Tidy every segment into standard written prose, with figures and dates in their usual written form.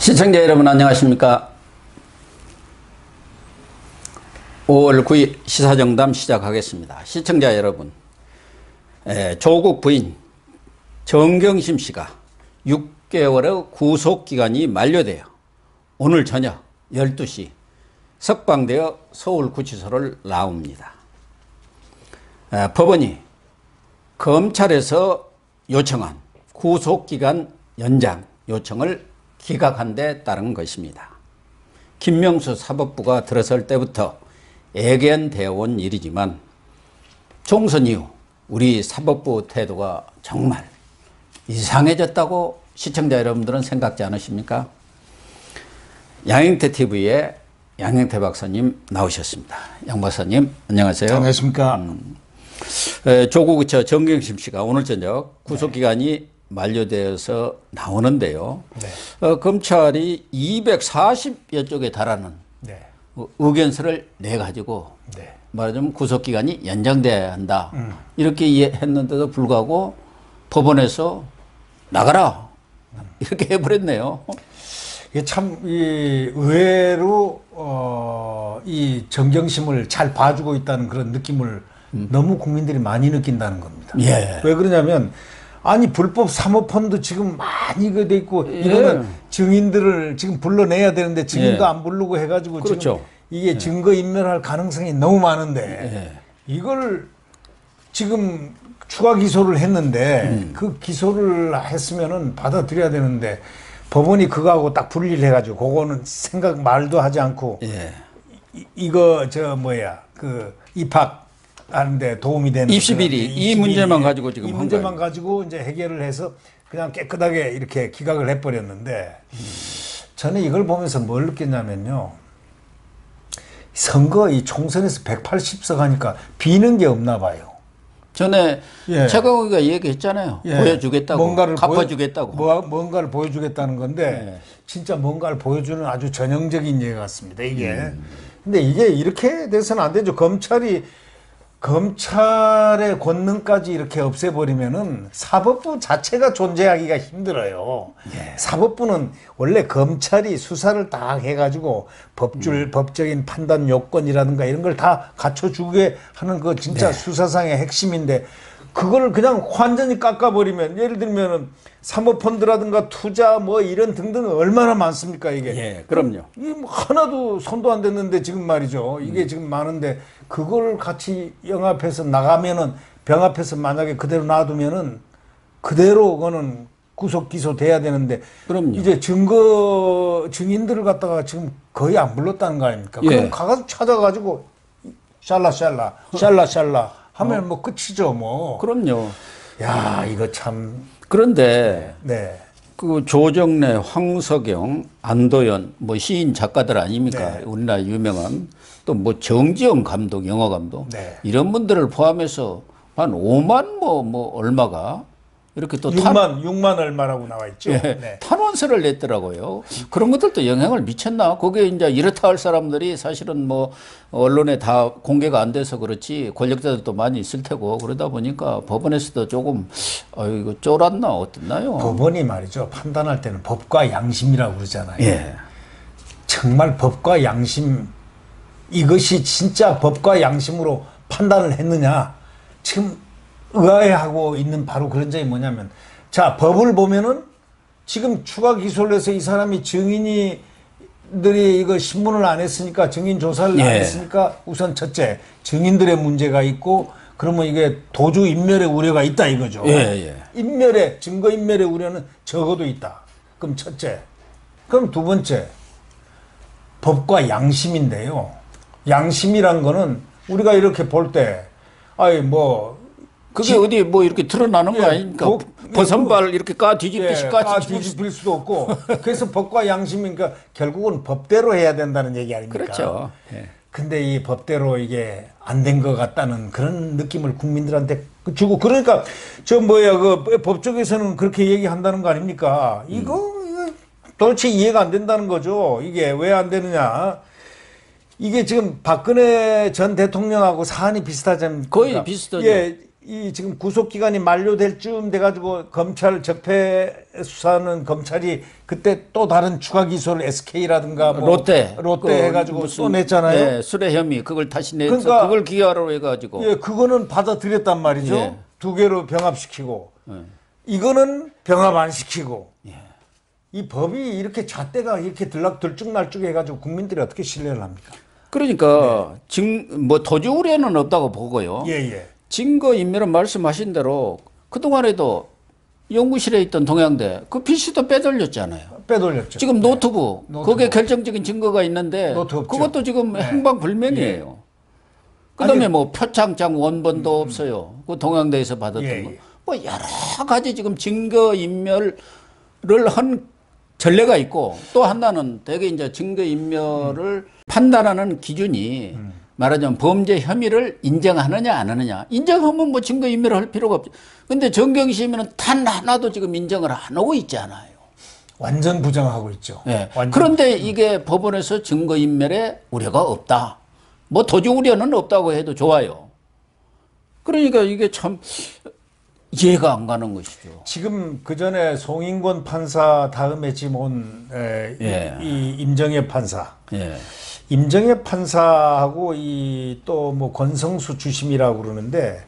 시청자 여러분 안녕하십니까? 5월 9일 시사정담 시작하겠습니다. 시청자 여러분, 조국 부인 정경심 씨가 6개월의 구속기간이 만료되어 오늘 저녁 12시 석방되어 서울구치소를 나옵니다. 법원이 검찰에서 요청한 구속기간 연장 요청을 기각한 데 따른 것입니다. 김명수 사법부가 들어설 때부터 애견되어 온 일이지만 총선 이후 우리 사법부 태도가 정말 이상해졌다고 시청자 여러분들은 생각지 않으십니까? 양형태 TV에 양형태 박사님 나오셨습니다. 양 박사님 안녕하세요. 안녕하십니까? 조국 정경심 씨가 오늘 저녁 구속기간이 만료되어서 나오는데요. 네. 검찰이 240여 쪽에 달하는 의견서를 내가지고 네. 말하자면 구속기간이 연장돼야 한다. 이렇게 했는데도 불구하고 법원에서 나가라. 이렇게 해버렸네요. 이게 참 의외로 이 정경심을 잘 봐주고 있다는 그런 느낌을 너무 국민들이 많이 느낀다는 겁니다. 예. 왜 그러냐면 아니 불법 사모펀드 지금 많이 돼 있고 이거는 증인들을 지금 불러내야 되는데 증인도 안 부르고 해가지고 그렇죠. 지금 이게 증거 인멸할 가능성이 너무 많은데 이걸 지금 추가 기소를 했는데 그 기소를 했으면은 받아들여야 되는데 법원이 그거하고 딱 분리를 해가지고 그거는 생각 말도 하지 않고 이거 그 입학 하는데 도움이 되는 입시 비리 이 문제만 가지고 지금 이 문제만 가지고 이제 해결을 해서 그냥 깨끗하게 이렇게 기각을 해버렸는데 저는 이걸 보면서 뭘 느꼈냐면요. 선거 이 총선에서 180석 하니까 비는 게 없나 봐요. 전에 최강욱이가 얘기했잖아요. 보여주겠다고, 뭔가를 갚아주겠다고. 뭔가를 보여주겠다는 건데 진짜 뭔가를 보여주는 아주 전형적인 예 같습니다. 이게. 근데 이게 이렇게 돼서는 안 되죠. 검찰의 권능까지 이렇게 없애버리면은 사법부 자체가 존재하기가 힘들어요. 사법부는 원래 검찰이 수사를 다 해가지고 법적인 판단 요건이라든가 이런 걸 다 갖춰주게 하는 그 진짜 수사상의 핵심인데 그걸 그냥 완전히 깎아버리면 예를 들면은 사모펀드라든가 투자 뭐 이런 등등 얼마나 많습니까 이게. 그럼요. 이게 뭐 하나도 손도 안 댔는데 지금 말이죠. 이게 지금 많은데 그걸 같이 영합해서 나가면은 병 앞에서 만약에 그대로 놔두면은 그대로 그거는 구속 기소 돼야 되는데 그럼요. 이제 증인들을 갖다가 지금 거의 안 불렀다는 거 아닙니까? 그럼 가서 찾아가지고 샬라 하면 뭐 끝이죠 뭐. 그럼요. 야 이거 참. 그런데 네. 그 조정래, 황석영, 안도현 뭐 시인 작가들 아닙니까? 우리나라 유명한 또 뭐 정지영 감독, 영화 감독 이런 분들을 포함해서 한 5만 뭐 얼마가 이렇게 또 6만 얼마라고 나와 있죠. 탄원서를 냈더라고요. 그런 것들도 영향을 미쳤나? 거기에 이제 이렇다 할 사람들이 사실은 뭐 언론에 다 공개가 안 돼서 그렇지 권력자들도 많이 있을 테고 그러다 보니까 법원에서도 조금 이거 쫄았나 어땠나요? 법원이 말이죠. 판단할 때는 법과 양심이라고 그러잖아요. 정말 법과 양심 이것이 진짜 법과 양심으로 판단을 했느냐? 지금 의아해하고 있는 바로 그런 점이 뭐냐면 자 법을 보면은 지금 추가 기소를 해서 이 사람이 증인들이 이거 신문을 안 했으니까 증인 조사를 안 했으니까 우선 첫째 증인들의 문제가 있고 그러면 이게 도주 인멸의 우려가 있다 이거죠. 증거 인멸의 우려는 적어도 있다. 그럼 첫째. 그럼 두 번째 법과 양심인데요. 양심이란 거는 우리가 이렇게 볼 때 그게 어디 뭐 이렇게 드러나는 거 아닙니까? 버선발 이렇게 까 뒤집듯이 뒤집힐 수도 없고 그래서 법과 양심이니까 결국은 법대로 해야 된다는 얘기 아닙니까? 그렇죠. 근데 이 법대로 이게 안 된 것 같다는 그런 느낌을 국민들한테 주고 그러니까 그 법조계에서는 그렇게 얘기한다는 거 아닙니까? 이거 도대체 이해가 안 된다는 거죠. 이게 왜 안 되느냐? 이게 지금 박근혜 전 대통령하고 사안이 비슷하지 않습니까? 거의 비슷하죠. 이 지금 구속 기간이 만료될 쯤 돼가지고 검찰 적폐 수사하는 검찰이 그때 또 다른 추가 기소를 SK라든가 뭐 롯데 해가지고 무슨, 또 냈잖아요. 예, 수뢰 혐의 그걸 다시 내서 그러니까, 그걸 기하로 해가지고 예, 그거는 받아들였단 말이죠. 예. 두 개로 병합시키고 예. 이거는 병합 안 시키고 예. 이 법이 이렇게 잣대가 이렇게 들쭉날쭉 해가지고 국민들이 어떻게 신뢰를 합니까? 그러니까 뭐 도주 우려는 없다고 보고요. 예. 증거 인멸은 말씀하신 대로 그동안에도 연구실에 있던 동양대 그 PC도 빼돌렸잖아요. 빼돌렸죠. 지금 노트북 그게 결정적인 증거가 있는데 노트 없죠. 그것도 지금 행방불명이에요. 그다음에 뭐 표창장 원본도 없어요. 그 동양대에서 받았던 거. 뭐 여러 가지 지금 증거 인멸을 한 전례가 있고 또 하나는 대개 이제 증거 인멸을 판단하는 기준이 말하자면 범죄 혐의를 인정하느냐 안 하느냐. 인정하면 뭐 증거 인멸을 할 필요가 없죠. 근데 정경심은 단 하나도 지금 인정을 안 하고 있잖아요. 완전 부정하고 있죠. 네. 완전. 그런데 이게 법원에서 증거 인멸에 우려가 없다. 뭐 도주 우려는 없다고 해도 좋아요. 그러니까 이게 참 이해가 안 가는 것이죠. 지금 그 전에 송인권 판사 다음에 지금 온 이 임정혜 판사. 예. 임정혜 판사하고 이 또 뭐 권성수 주심이라고 그러는데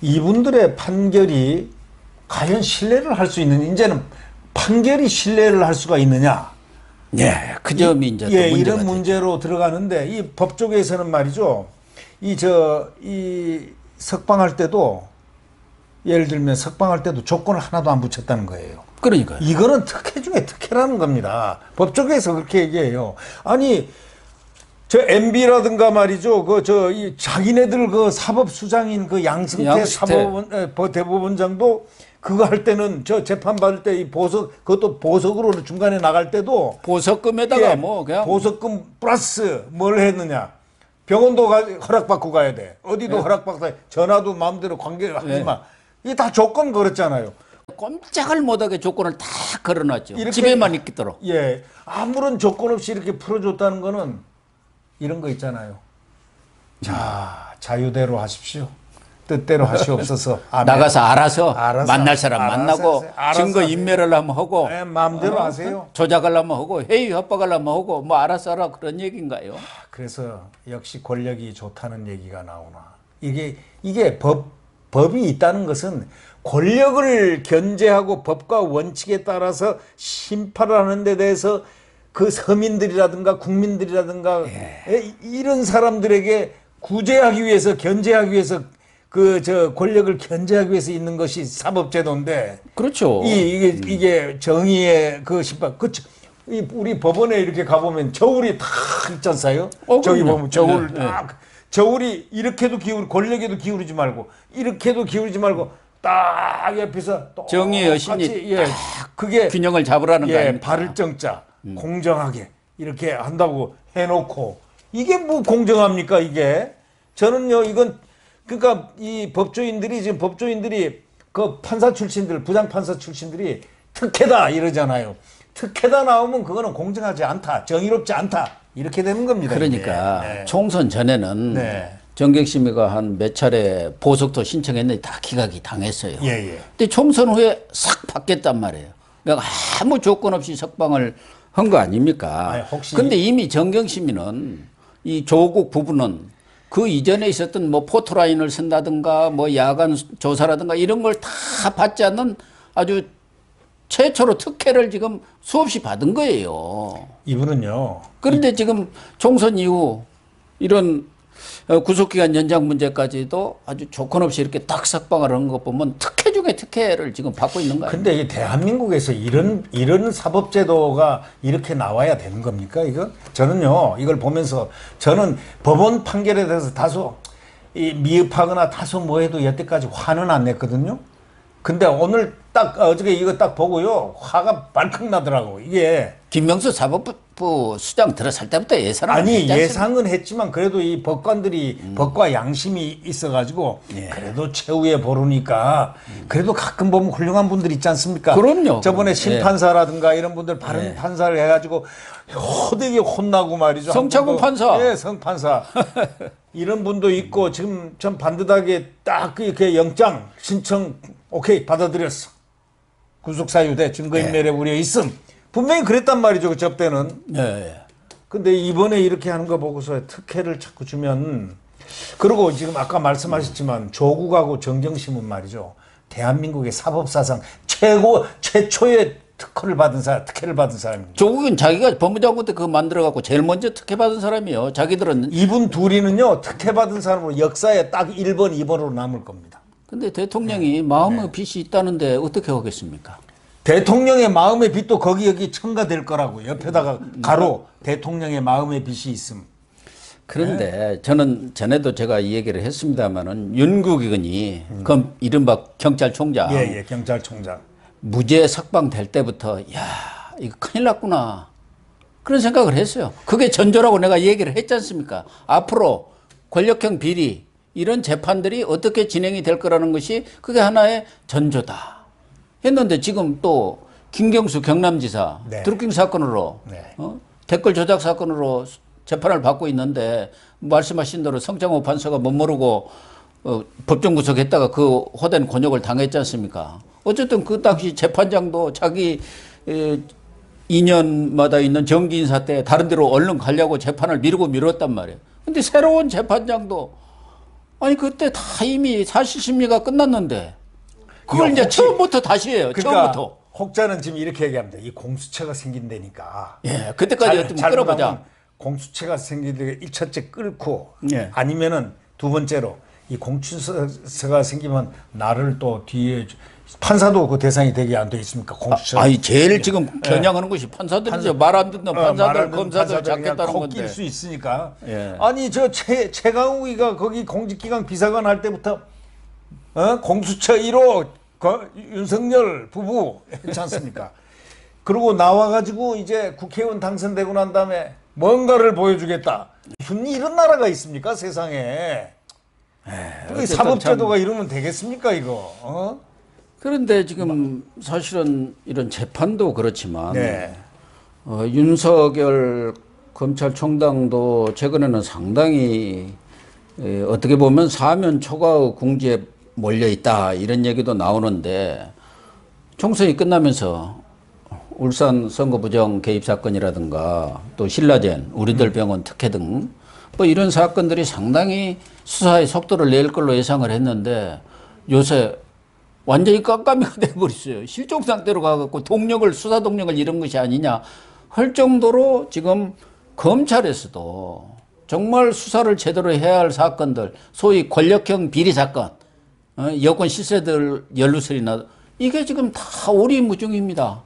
이분들의 판결이 과연 신뢰를 할 수 있는 이제는 판결이 신뢰를 할 수가 있느냐? 예, 그 점이 이제 또 문제가 이런 문제로 들어가는데 이 법 쪽에서는 말이죠. 이 석방할 때도 예를 들면 석방할 때도 조건을 하나도 안 붙였다는 거예요. 그러니까요. 이거는 특혜 중에 특혜라는 겁니다. 법 쪽에서 그렇게 얘기해요. 아니 저 MB라든가 말이죠. 이 자기네들 그 사법수장인 그 양승태 대법원장도 그거 할 때는 저 재판 받을 때 이 그것도 보석으로 중간에 나갈 때도 보석금에다가 뭐 그냥 보석금 플러스 뭘 했느냐. 병원도 허락받고 가야 돼. 어디도 허락받고 전화도 마음대로 관계하지 마. 이게 다 조건 걸었잖아요. 꼼짝을 못하게 조건을 다 걸어놨죠. 집에만 있도록. 예, 아무런 조건 없이 이렇게 풀어줬다는 거는 이런 거 있잖아요. 자, 자유대로 하십시오. 뜻대로 하시옵소서. 나가서 알아서 만날 사람 만나고 증거 인멸을 하면 하고 마음대로 하세요. 조작하려면 하고 회의 협박하려면 하고 뭐 알아서 하라 그런 얘기인가요? 그래서 역시 권력이 좋다는 얘기가 나오나. 이게 법이 있다는 것은 권력을 견제하고 법과 원칙에 따라서 심판을 하는 데 대해서 그 서민들이라든가 국민들이라든가 이런 사람들에게 구제하기 위해서 견제하기 위해서 권력을 견제하기 위해서 있는 것이 사법제도인데. 그렇죠. 이게 정의의 그 심판. 우리 법원에 이렇게 가보면 저울이 탁 있지 않아요? 저기 보면 저울 딱. 저울이 이렇게도 권력에도 기울이지 말고, 이렇게도 기울이지 말고, 딱 옆에서 또 정의의 여신이 그게 균형을 잡으라는 거 아닙니까? 바를 정자, 공정하게 이렇게 한다고 해놓고, 이게 뭐 공정합니까, 이게? 저는요, 이건, 그러니까 이 법조인들이 그 판사 출신들, 부장판사 출신들이 특혜다 이러잖아요. 특혜다 나오면 그거는 공정하지 않다, 정의롭지 않다. 이렇게 되는 겁니다. 그러니까 총선 전에는 정경심이가 한 몇 차례 보석도 신청했는데 다 기각이 당했어요. 근데 총선 후에 싹 바뀌었단 말이에요. 그러니까 아무 조건 없이 석방을 한 거 아닙니까? 근데 이미 정경심이는 이 조국 부부는 그 이전에 있었던 뭐 포토라인을 쓴다든가 뭐 야간 조사라든가 이런 걸 다 받지 않는 아주 최초로 특혜를 지금 수없이 받은 거예요. 이분은요. 그런데 지금 총선 이후 이런 구속기간 연장 문제까지도 아주 조건 없이 이렇게 딱 석방을 한 것 보면 특혜 중에 특혜를 지금 받고 있는 거예요. 근데 이 대한민국에서 이런 사법제도가 이렇게 나와야 되는 겁니까, 이거? 저는요, 이걸 보면서 저는 법원 판결에 대해서 다소 미흡하거나 다소 뭐해도 여태까지 화는 안 냈거든요. 근데 오늘 어저께 이거 딱 보고요, 화가 발칵 나더라고, 이게. 김명수 사법부 수장 들어설 때부터 예상을 아니, 예상은 했지만 그래도 이 법관들이 법과 양심이 있어가지고 그래도 최후의 보루니까 그래도 가끔 보면 훌륭한 분들 있지 않습니까? 그럼요. 저번에 심판사라든가 이런 분들 바른 판사를 해가지고 호되게 혼나고 말이죠. 성창구 판사. 성판사. 이런 분도 있고 지금 참 반듯하게 딱 이렇게 영장 신청 오케이 받아들였어. 구속사유돼 증거인멸에 우려 있음. 분명히 그랬단 말이죠. 그 접대는. 예. 근데 이번에 이렇게 하는 거 보고서 특혜를 자꾸 주면 그리고 지금 아까 말씀하셨지만 조국하고 정경심은 말이죠. 대한민국의 사법사상 최초의 특혜를 받은 사람입니다. 조국은 자기가 법무장관 때 그거 만들어갖고 제일 먼저 특혜 받은 사람이요. 자기들은. 이분 둘이는요 특혜 받은 사람으로 역사에 딱 1번, 2번으로 남을 겁니다. 근데 대통령이 마음의 빚이 있다는데 어떻게 하겠습니까? 대통령의 마음의 빚도 여기 첨가될 거라고. 옆에다가 가로 대통령의 마음의 빚이 있음. 그런데 저는 전에도 제가 이 얘기를 했습니다마는 윤국익이 그럼 이른바 경찰총장. 예, 경찰총장. 무죄 석방될 때부터 야 이거 큰일 났구나 그런 생각을 했어요. 그게 전조라고 내가 얘기를 했지 않습니까? 앞으로 권력형 비리 이런 재판들이 어떻게 진행이 될 거라는 것이 그게 하나의 전조다 했는데 지금 또 김경수 경남지사 네. 드루킹 사건으로 네. 댓글 조작 사건으로 재판을 받고 있는데 말씀하신 대로 성장호 판사가 못 모르고 법정 구속했다가 그 호된 곤욕을 당했지 않습니까? 어쨌든 그 당시 재판장도 자기 2년마다 있는 정기 인사 때 다른 데로 얼른 가려고 재판을 미뤘단 말이에요. 근데 새로운 재판장도 아니 그때 다 이미 사실 심리가 끝났는데 그걸 이제 처음부터 다시 해요. 그러니까 처음부터. 혹자는 지금 이렇게 얘기합니다. 이 공수처가 생긴다니까. 예, 그때까지 어떻게 끌어보자. 공수처가 생기는데 첫째 끌고 예. 아니면은 두 번째로 이 공수처가 생기면 나를 또 뒤에 판사도 그 대상이 되게 안 돼 있습니까? 공수처. 아니 제일 지금 겨냥하는 것이 판사들이죠. 말 안 듣는 판사들, 검사들 잡겠다는 건데. 낄 수 있으니까. 예. 아니 저 최강욱이가 거기 공직기강 비서관 할 때부터 공수처 1호 윤석열 부부 했지 않습니까? 그리고 나와가지고 이제 국회의원 당선되고 난 다음에 뭔가를 보여주겠다. 무슨 이런 나라가 있습니까 세상에? 사법제도가 이러면 되겠습니까 이거? 그런데 지금 사실은 이런 재판도 그렇지만 네. 윤석열 검찰총장도 최근에는 상당히 어떻게 보면 사면 초과의 궁지에 몰려 있다 이런 얘기도 나오는데 총선이 끝나면서 울산 선거부정 개입 사건이라든가 또 신라젠 우리들 병원 특혜 등 뭐 이런 사건들이 상당히 수사의 속도를 낼 걸로 예상을 했는데 요새 완전히 깜깜이가 돼버렸어요. 실종 상태로 가갖고 수사 동력을 잃은 것이 아니냐 할 정도로 지금 검찰에서도 정말 수사를 제대로 해야 할 사건들 소위 권력형 비리 사건 여권 실세들 연루설이나 이게 지금 다 오리무중입니다.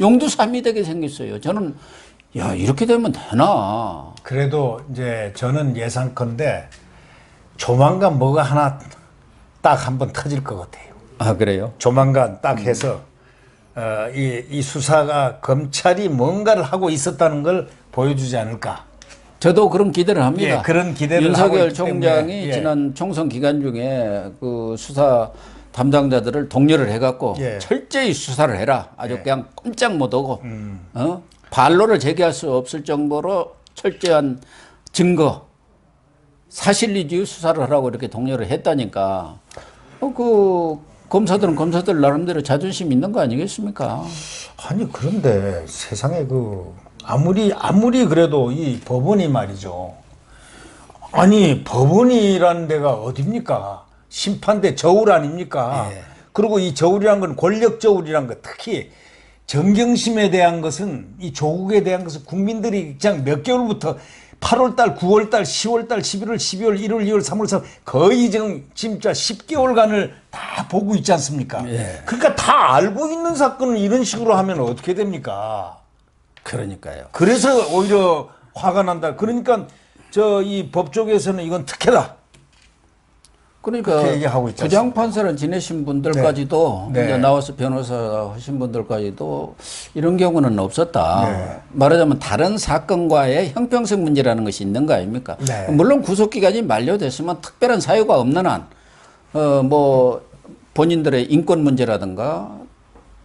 용두삼이 되게 생겼어요. 저는 야 이렇게 되면 되나. 그래도 이제 저는 예상컨대 조만간 뭐가 하나 딱 한번 터질 것 같아요. 아 그래요? 조만간 딱 해서 이 수사가 검찰이 뭔가를 하고 있었다는 걸 보여주지 않을까. 저도 그런 기대를 합니다. 예, 그런 기대를 하고 윤석열 있기 총장이 때문에, 예. 지난 총선 기간 중에 그 수사 담당자들을 독려를 해갖고 예. 철저히 수사를 해라. 아주 예. 그냥 꼼짝 못하고 반론을 제기할 수 없을 정도로 철저한 증거, 사실 위주의 수사를 하라고 이렇게 독려를 했다니까. 그 검사들은 검사들 나름대로 자존심 있는 거 아니겠습니까? 아니 그런데 세상에 아무리 그래도 이 법원이 말이죠. 아니 법원이라는 데가 어딥니까? 심판대 저울 아닙니까? 예. 그리고 이 저울이란 건 권력 저울이란 거 특히 정경심에 대한 것은 이 조국에 대한 것은 국민들이 그냥 몇 개월부터 8월달, 9월달, 10월달, 11월, 12월, 1월, 2월, 3월, 4월 거의 지금 진짜 10개월간을 다 보고 있지 않습니까? 예. 그러니까 다 알고 있는 사건을 이런 식으로 하면 어떻게 됩니까? 그러니까요. 그래서 오히려 화가 난다. 그러니까 이 법 쪽에서는 이건 특혜다. 그러니까 그렇게 얘기하고 있지 부장판사를 지내신 분들까지도 네. 이제 나와서 변호사 하신 분들까지도 이런 경우는 없었다. 네. 말하자면 다른 사건과의 형평성 문제라는 것이 있는 거 아닙니까? 네. 물론 구속기간이 만료됐으면 특별한 사유가 없는 한 뭐 본인들의 인권 문제라든가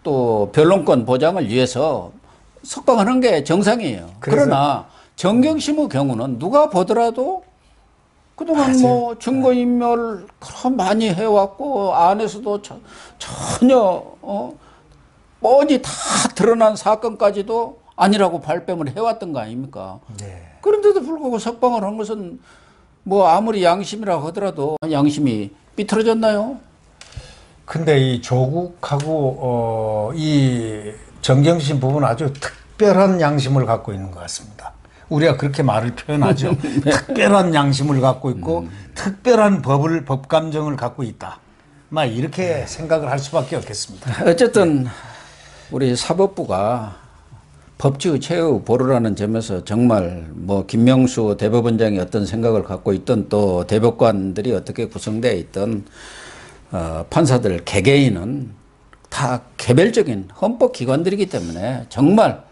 또 변론권 보장을 위해서 석방하는 게 정상이에요. 그러나 정경심의 경우는 누가 보더라도 그동안 뭐 증거인멸 그럼 많이 해왔고 안에서도 전혀 뻔히 다 드러난 사건까지도 아니라고 발뺌을 해왔던 거 아닙니까? 네. 그런데도 불구하고 석방을 한 것은 뭐 아무리 양심이라고 하더라도 양심이 삐뚤어졌나요? 근데 이 조국하고 이 정경심 부부는 아주 특별한 양심을 갖고 있는 것 같습니다. 우리가 그렇게 말을 표현하죠. 특별한 양심을 갖고 있고 특별한 법 감정을 갖고 있다. 막 이렇게 생각을 할 수밖에 없겠습니다. 어쨌든 우리 사법부가 법치의 최후 보루라는 점에서 정말 뭐 김명수 대법원장이 어떤 생각을 갖고 있던 또 대법관들이 어떻게 구성되어 있던 판사들 개개인은 다 개별적인 헌법기관들이기 때문에 정말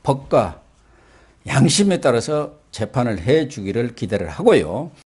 법과 양심에 따라서 재판을 해 주기를 기대를 하고요.